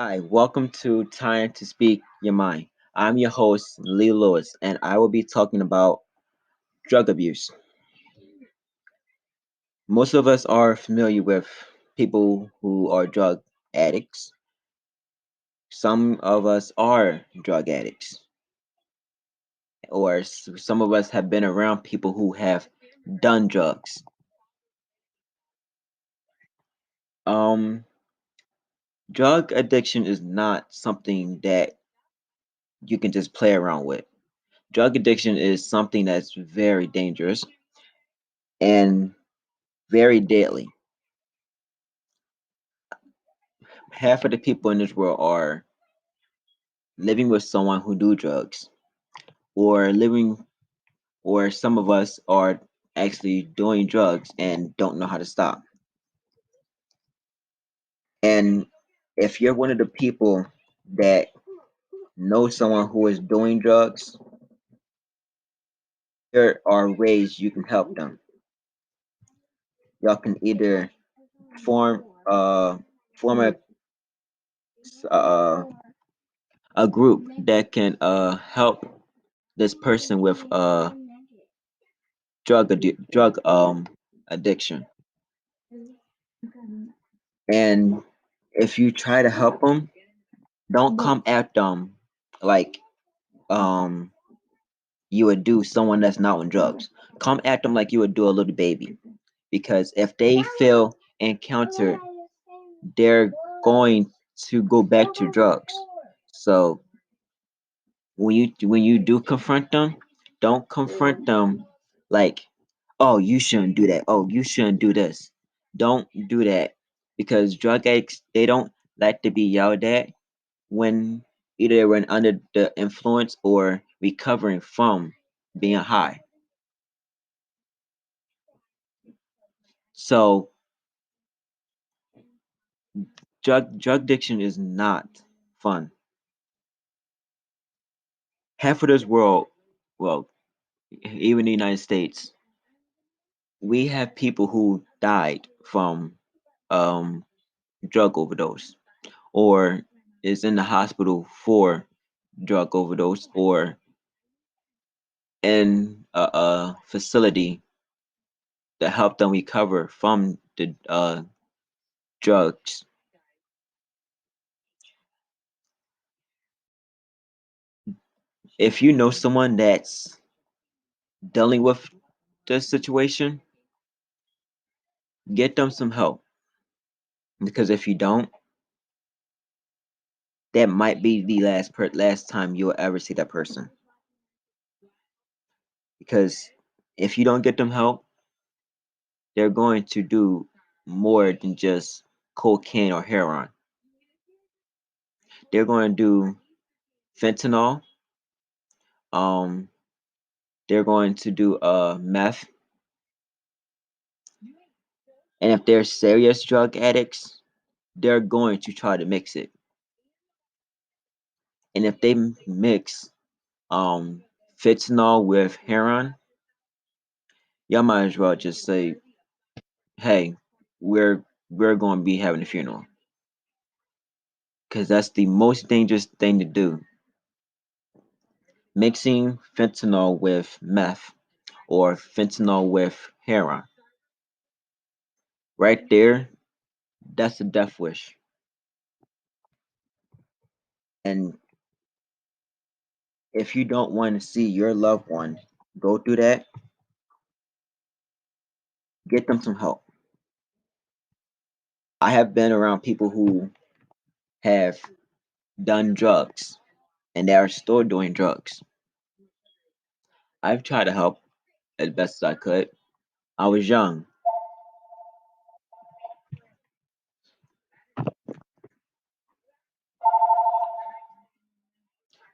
Hi, welcome to Time to Speak Your Mind. I'm your host, Lee Lewis, and I will be talking about drug abuse. Most of us are familiar with people who are drug addicts. Some of us are drug addicts, or some of us have been around people who have done drugs. Um, Drug addiction is not something that you can just play around with. Drug addiction is something that's very dangerous and very deadly. Half of the people in this world are living with someone who do drugs, or living, or some of us are actually doing drugs and don't know how to stop. And if you're one of the people that know someone who is doing drugs, there are ways you can help them. Y'all can either form form uh, a group that can help this person with drug addiction. And if you try to help them, don't come at them like um you would do someone that's not on drugs. Come at them like you would do a little baby. Because if they feel encountered, they're going to go back to drugs. So when you do confront them, don't confront them like, oh, you shouldn't do that. Oh, you shouldn't do this. Don't do that because drug addicts, they don't like to be yelled at when either when under the influence or recovering from being high. So drug addiction is not fun. Half of this world, well, even the United States, we have people who died from um, drug overdose or is in the hospital for drug overdose or in a facility to help them recover from the drugs. If you know someone that's dealing with this situation, get them some help because if you don't, that might be the last time you'll ever see that person. Because if you don't get them help, they're going to do more than just cocaine or heroin. They're going to do fentanyl. Um, they're going to do meth, and if they're serious drug addicts, they're going to try to mix it. And if they mix um fentanyl with heroin, y'all might as well just say, "Hey, we're going to be having a funeral," because that's the most dangerous thing to do. Mixing fentanyl with meth or fentanyl with heroin, right there, that's a death wish. And if you don't want to see your loved one go through that, get them some help. I have been around people who have done drugs and they are still doing drugs. I've tried to help as best as I could. I was young.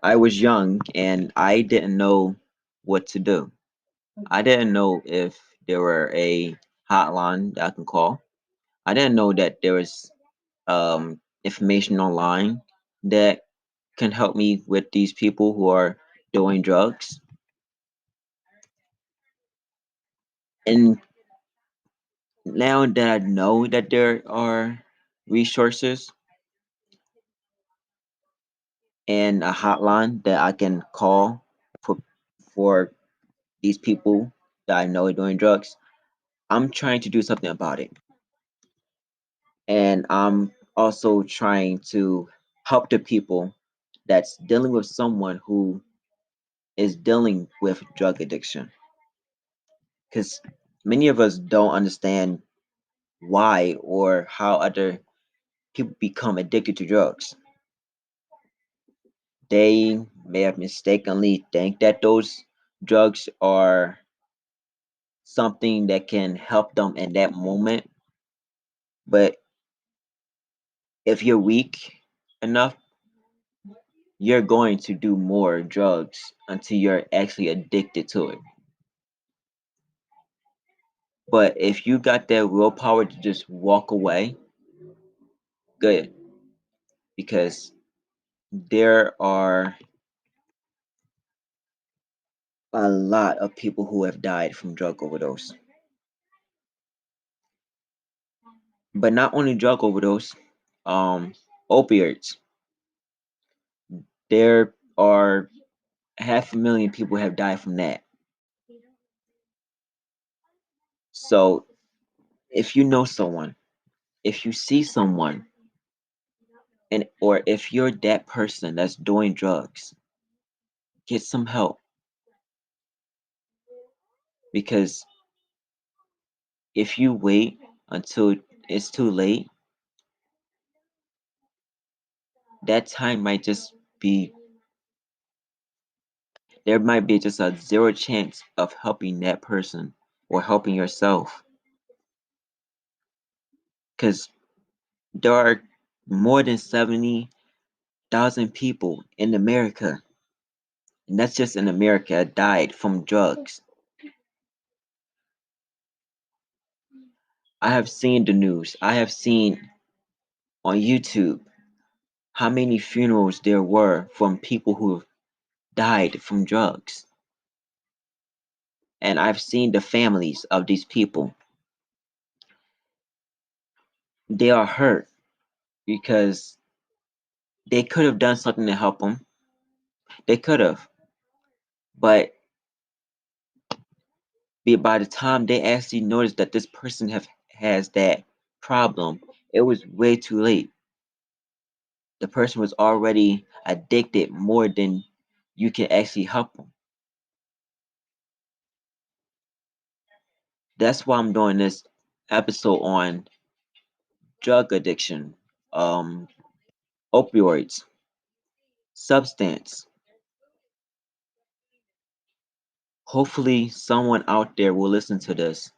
I was young and I didn't know what to do. I didn't know if there were a hotline that I can call. I didn't know that there was information online that can help me with these people who are doing drugs. And now that I know that there are resources, and a hotline that I can call for for these people that I know are doing drugs. I'm trying to do something about it. And I'm also trying to help the people that's dealing with someone who is dealing with drug addiction. Because many of us don't understand why or how other people become addicted to drugs. They may have mistakenly think that those drugs are something that can help them in that moment. But if you're weak enough, you're going to do more drugs until you're actually addicted to it. But if you got that willpower to just walk away, good. Because there are a lot of people who have died from drug overdose. But not only drug overdose, um, opioids. There are 500,000 people have died from that. So if you know someone, if you see someone, and or if you're that person that's doing drugs, get some help because if you wait until it's too late, that time might just be there might be just a zero chance of helping that person or helping yourself because there are more than 70,000 people in America, and that's just in America, died from drugs. I have seen the news. I have seen on YouTube how many funerals there were from people who died from drugs. And I've seen the families of these people. They are hurt because they could have done something to help them. They could have. But by the time they actually noticed that this person has that problem, it was way too late. The person was already addicted more than you can actually help them. That's why I'm doing this episode on drug addiction, um, opioids, substance. Hopefully, someone out there will listen to this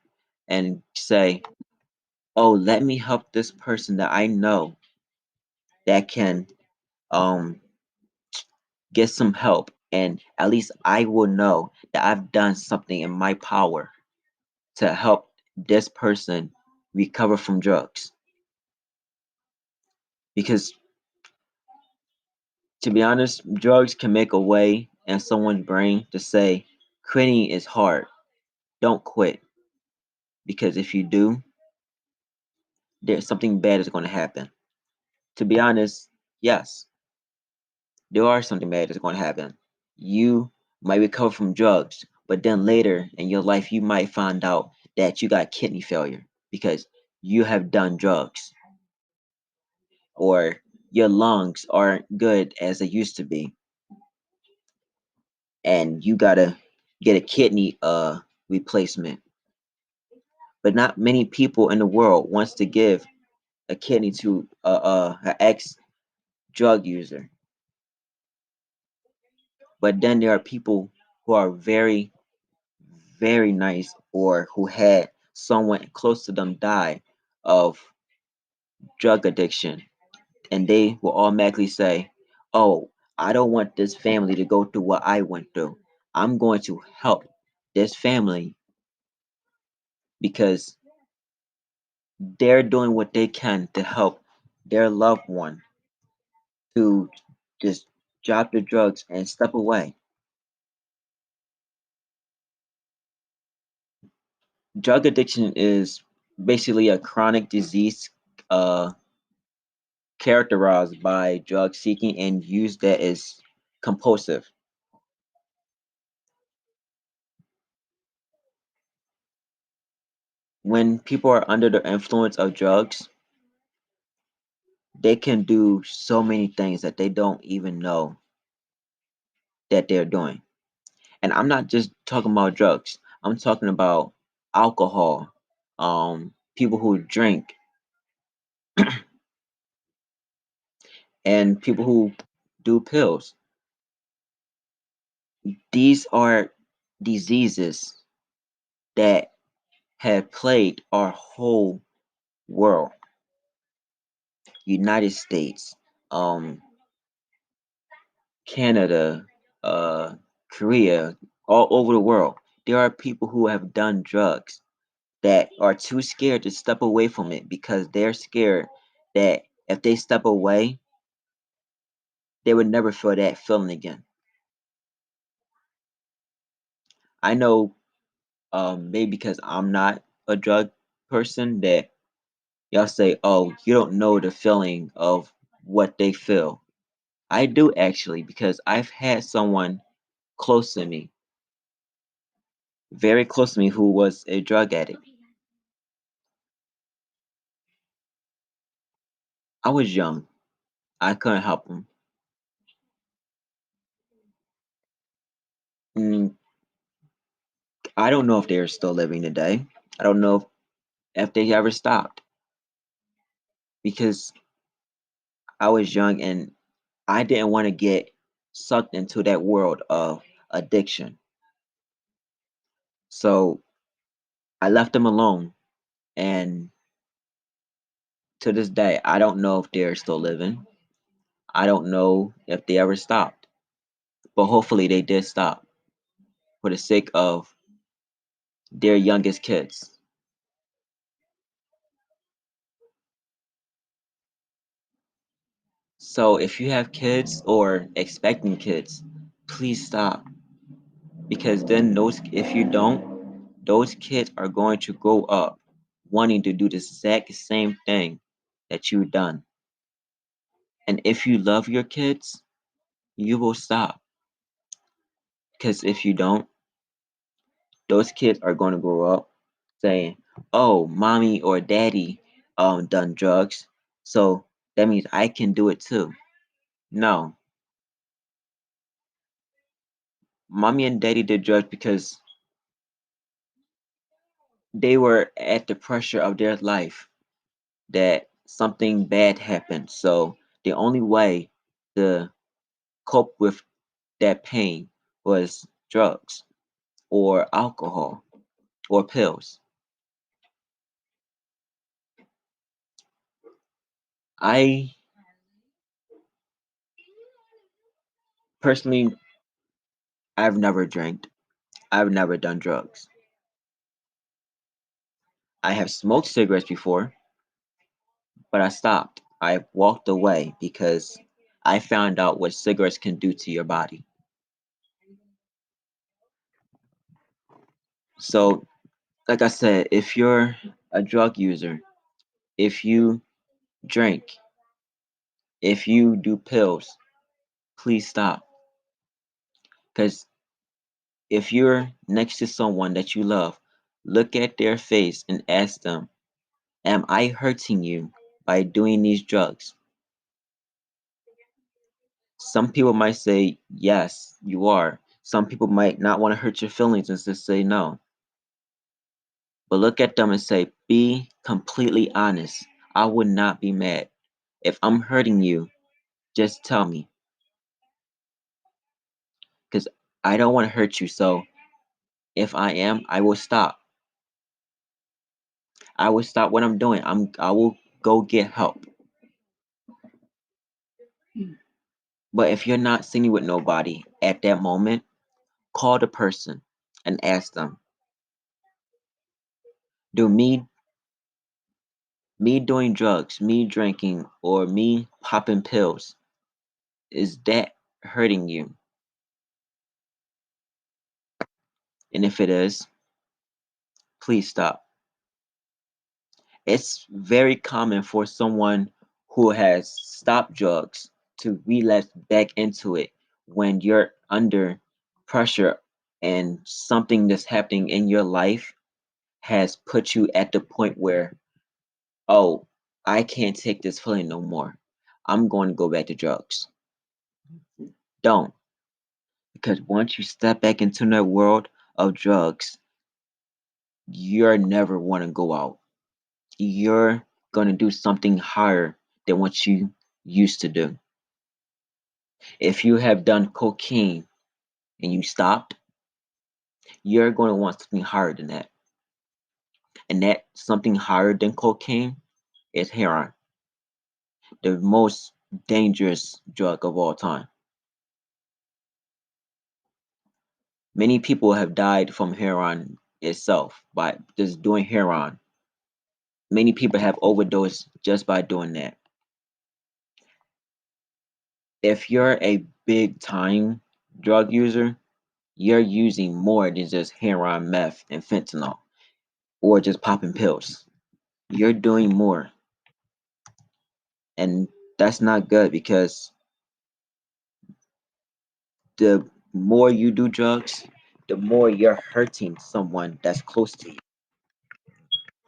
and say, "Oh, let me help this person that I know that can um, get some help." And at least I will know that I've done something in my power to help this person recover from drugs. Because to be honest, drugs can make a way in someone's brain to say, quitting is hard. Don't quit. Because if you do, there's something bad is going to happen. To be honest, yes, there are something bad that's going to happen. You might recover from drugs, but then later in your life, you might find out that you got kidney failure because you have done drugs or your lungs aren't good as they used to be and you gotta get a kidney replacement. But not many people in the world wants to give a kidney to an ex drug user. But then there are people who are very, very nice or who had someone close to them die of drug addiction. And they will automatically say, "Oh, I don't want this family to go through what I went through. I'm going to help this family because they're doing what they can to help their loved one to just drop the drugs and step away." Drug addiction is basically a chronic disease uh, characterized by drug seeking and use that as compulsive. When people are under the influence of drugs, they can do so many things that they don't even know that they're doing. And I'm not just talking about drugs. I'm talking about alcohol, people who drink, and people who do pills. These are diseases that have plagued our whole world, United States, um, Canada, uh, Korea, all over the world. There are people who have done drugs that are too scared to step away from it because they're scared that if they step away, they would never feel that feeling again. I know, maybe because I'm not a drug person, that y'all say, "Oh, you don't know the feeling of what they feel." I do actually, because I've had someone close to me, very close to me, who was a drug addict. I was young. I couldn't help him. Mm, I don't know if they're still living today. I don't know if they ever stopped because I was young and I didn't want to get sucked into that world of addiction. So I left them alone. And to this day, I don't know if they're still living. I don't know if they ever stopped. But hopefully they did stop for the sake of their youngest kids. So if you have kids or expecting kids, please stop. Because then those if you don't, those kids are going to grow up wanting to do the exact same thing that you've done. And if you love your kids, you will stop. Because if you don't, those kids are going to grow up saying, "Oh, mommy or daddy done drugs, so that means I can do it too." No, mommy and daddy did drugs because they were at the pressure of their life that something bad happened. So the only way to cope with that pain was drugs or alcohol or pills. I personally, I've never drank. I've never done drugs. I have smoked cigarettes before, but I stopped. I walked away because I found out what cigarettes can do to your body. So, like I said, if you're a drug user, if you drink, if you do pills, please stop. Because if you're next to someone that you love, look at their face and ask them, "Am I hurting you by doing these drugs?" Some people might say, "Yes, you are." Some people might not want to hurt your feelings and just say no. But look at them and say, "Be completely honest. I would not be mad. If I'm hurting you, just tell me. Because I don't want to hurt you. So if I am, I will stop. I will stop what I'm doing. I will go get help." But if you're not sitting with nobody at that moment, call the person and ask them, "Do me doing drugs, me drinking, or me popping pills, is that hurting you? And if it is, please stop." It's very common for someone who has stopped drugs to relapse back into it when you're under pressure and something that's happening in your life has put you at the point where, oh, I can't take this feeling no more. I'm going to go back to drugs. Don't. Because once you step back into that world of drugs, you're never want to go out. You're going to do something higher than what you used to do. If you have done cocaine and you stopped, you're going to want something higher than that. And that something higher than cocaine is heroin, the most dangerous drug of all time. Many people have died from heroin itself by just doing heroin. Many people have overdosed just by doing that. If you're a big time drug user, you're using more than just heroin, meth, and fentanyl, or just popping pills. You're doing more. And that's not good because the more you do drugs, the more you're hurting someone that's close to you.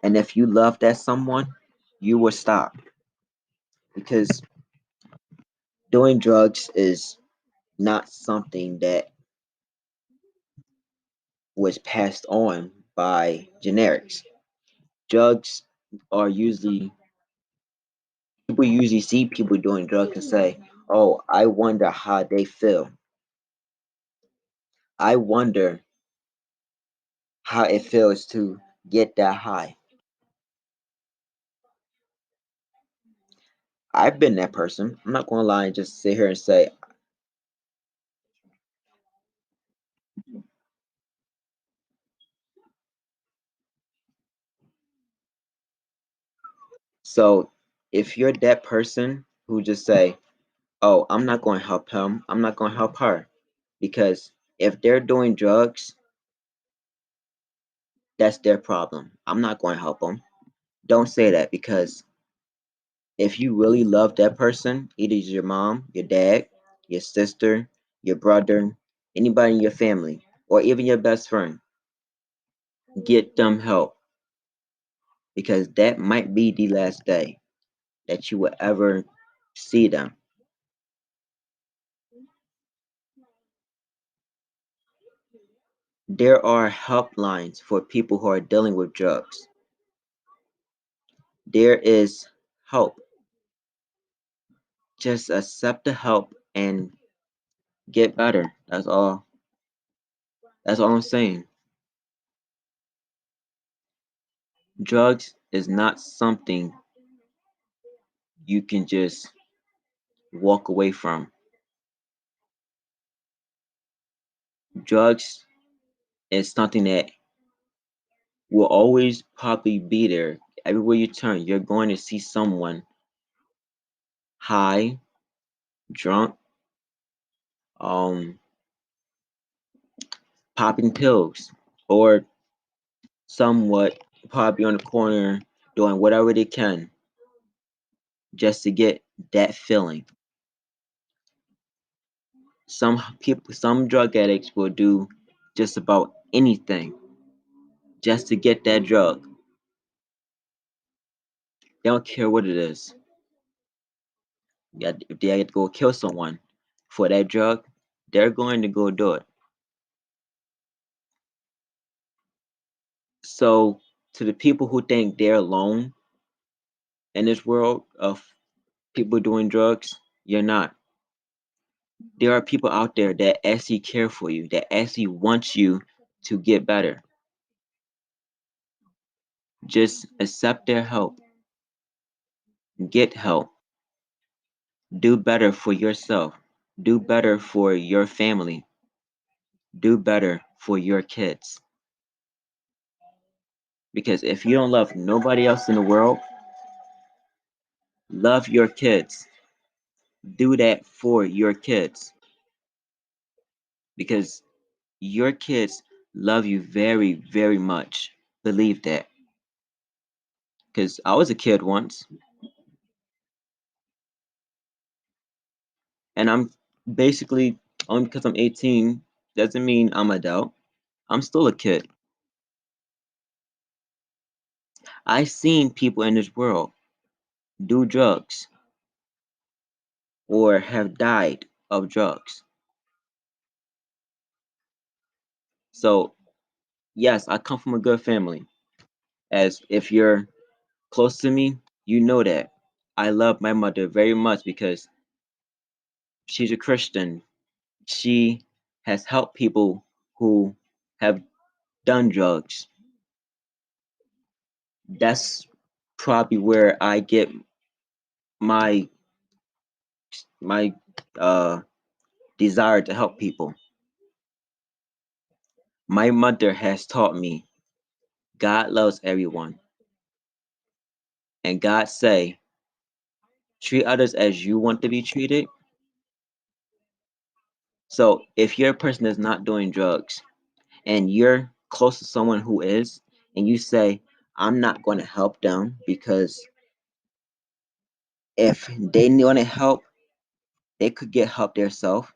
And if you love that someone, you will stop because doing drugs is not something that was passed on by generics. Drugs are usually, people usually see people doing drugs and say, oh, I wonder how they feel. I wonder how it feels to get that high. I've been that person. I'm not going to lie and just sit here and say, so if you're that person who just say, oh, I'm not going to help him, I'm not going to help her, because if they're doing drugs, that's their problem. I'm not going to help them. Don't say that because if you really love that person, either it's your mom, your dad, your sister, your brother, anybody in your family, or even your best friend, get them help because that might be the last day that you will ever see them. There are helplines for people who are dealing with drugs. There is help. Just accept the help and get better. That's all. That's all I'm saying. Drugs is not something you can just walk away from. Drugs is something that will always probably be there. Everywhere you turn, you're going to see someone high, drunk, um, popping pills, or somewhat probably on the corner doing whatever they can just to get that feeling. Some drug addicts will do just about anything just to get that drug. They don't care what it is. If they had to go kill someone for that drug, they're going to go do it. So, to the people who think they're alone in this world of people doing drugs, you're not. There are people out there that actually care for you, that actually want you to get better. Just accept their help, get help, do better for yourself, do better for your family, do better for your kids. Because if you don't love nobody else in the world, love your kids. Do that for your kids. Because your kids love you very, very much. Believe that. Because I was a kid once. And I'm basically, only because I'm 18 doesn't mean I'm adult. I'm still a kid. I've seen people in this world do drugs or have died of drugs. So, yes, I come from a good family. As if you're close to me, you know that. I love my mother very much because she's a Christian. She has helped people who have done drugs. That's probably where I get my my uh desire to help people. My mother has taught me God loves everyone, and God say treat others as you want to be treated. So if you're a person that's not doing drugs and you're close to someone who is, and you say, I'm not going to help them because if they want to help, they could get help themselves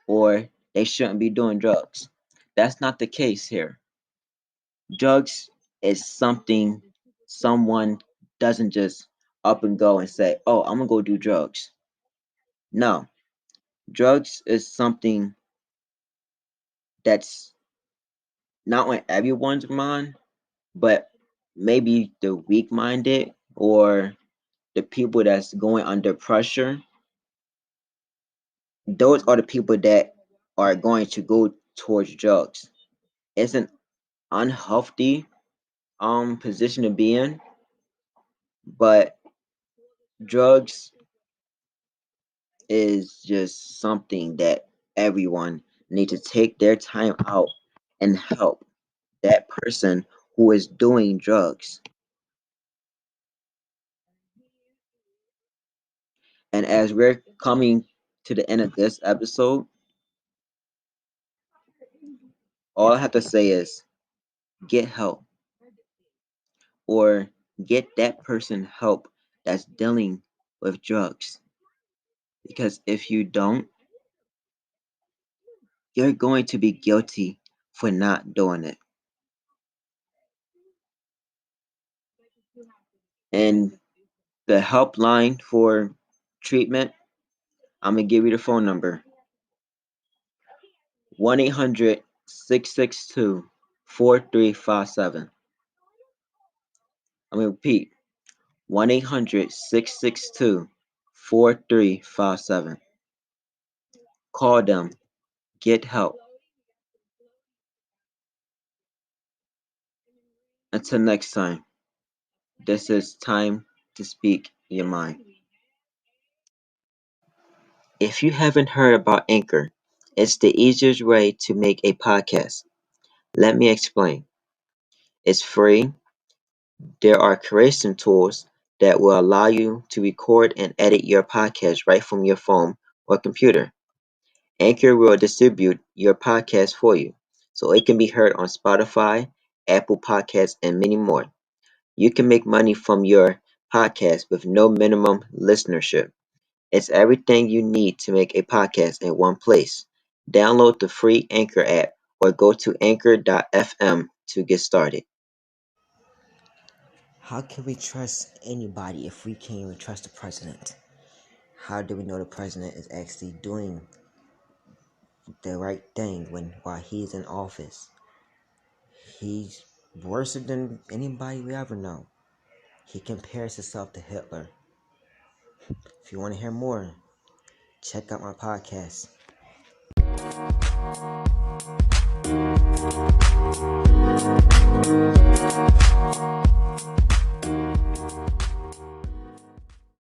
or they shouldn't be doing drugs. That's not the case here. Drugs is something someone doesn't just up and go and say, oh, I'm going to go do drugs. No, drugs is something that's not on everyone's mind, but maybe the weak minded or the people that's going under pressure, those are the people that are going to go towards drugs. It's an unhealthy position to be in, but drugs is just something that everyone need to take their time out and help that person who is doing drugs. And as we're coming to the end of this episode, all I have to say is get help or get that person help that's dealing with drugs. Because if you don't, you're going to be guilty for not doing it. And the helpline for treatment, I'm going to give you the phone number 1-800-662-4357. I'm going to repeat 1-800-662-4357. Call them, get help. Until next time, this is Time to Speak Your Mind. If you haven't heard about Anchor, it's the easiest way to make a podcast. Let me explain. It's free. There are creation tools that will allow you to record and edit your podcast right from your phone or computer. Anchor will distribute your podcast for you, so it can be heard on Spotify, Apple Podcasts, and many more. You can make money from your podcast with no minimum listenership. It's everything you need to make a podcast in one place. Download the free Anchor app or go to anchor.fm to get started. How can we trust anybody if we can't even trust the president? How do we know the president is actually doing the right thing while he's in office? He's worse than anybody we ever know. He compares himself to Hitler. If you want to hear more, check out my podcast.